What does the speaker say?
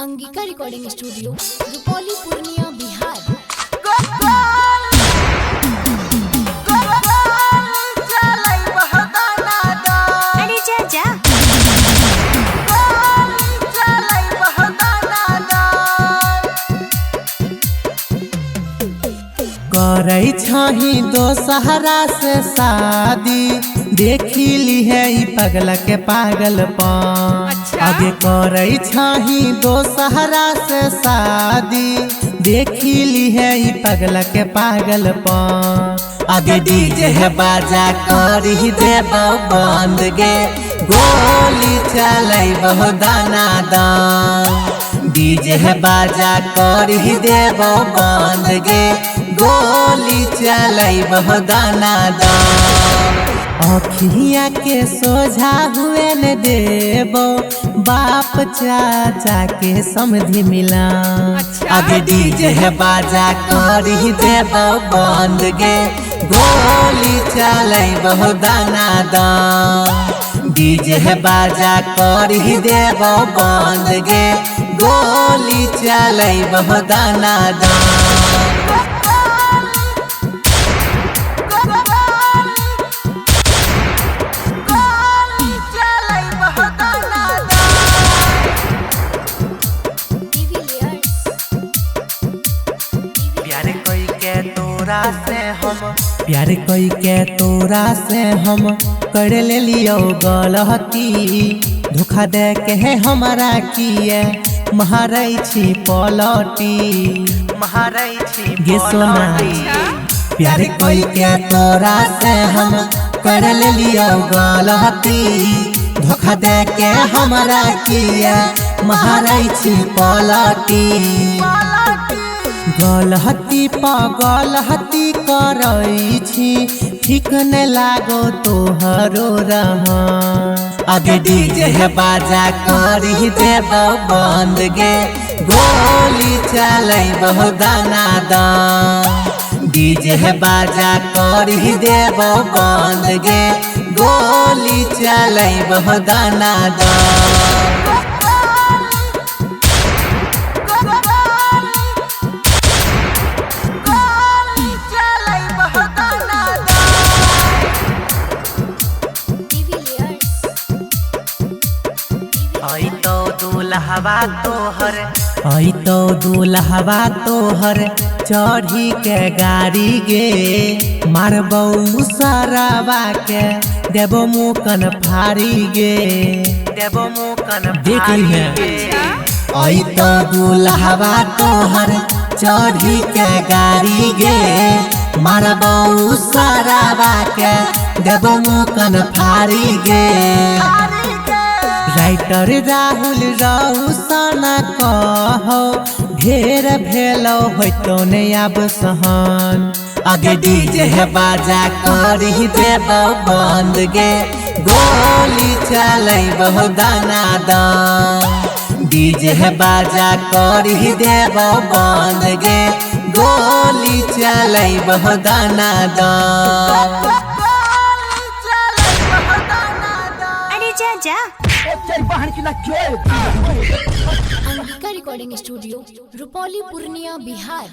Angika recording studio Rupauli Purnia Bihar. अरे जा जा करई छही दोसहरा से शादी, देखी ली है ई पगला के पागलपन। आगे करई छही दोसहरा से शादी, देखी ली है ई पगला के पागलपन। आगे डीजे है बाजा करी देबो बंद गे, गोली चलाई बहु दाना दान। डीजे है बाजा करी देबो बंद गे, गोली चलाई बहु दाना दान। अखिया के सोझा हुए न देबो, बाप चाचा के समधि मिला। आगे डीजे है बाजा करी देबो बंद गे, गोली चलाई बहु दाना दान। डीजे है बाजा करी देबो बंद गे, गोली चलाई बहु दाना दान। प्यार कोई के तोरा से हम कर ले लियो गलती, धोखा दे के है हमारा किए महाराई छी पलटी गे सोना। प्यार कोई के तोरा से हम कर ले लियो गलती, धोखा दे के हमारा किए महाराई छी पलटी। गलहती पगलहती करई छी, ठीक न लागो तोहरो रहा। आगे डीजे है बाजा करी देबो बंद गे, गोली चलाई बहु दाना दान। डीजे है बाजा करी देबो बंद गे, गोली चलाई बहु दाना दान। आई तो दूल्हवा तोहर चढ़ी के गाड़ी गे, मारबौ मुसरवा के देबो मुकन फाड़ी गे, देबो मुकन देख ली है। आई तो दूल्हवा तोहर चढ़ी के गाड़ी गे, मारबौ मुसरवा के देबो मुकन फाड़ी गे। राइटर राहुल रौशन कहो, ढेर भेलो होतो ने अब सहन। आगे डीजे है बाजा करी देबो बंद गे, गोली चलाई बहु दाना दान। डीजे है बाजा करी देबो बंद गे, गोली चलाई बहु दाना दान। अरे जा जा अंगिका रिकॉर्डिंग स्टूडियो रुपौली पूर्णिया बिहार।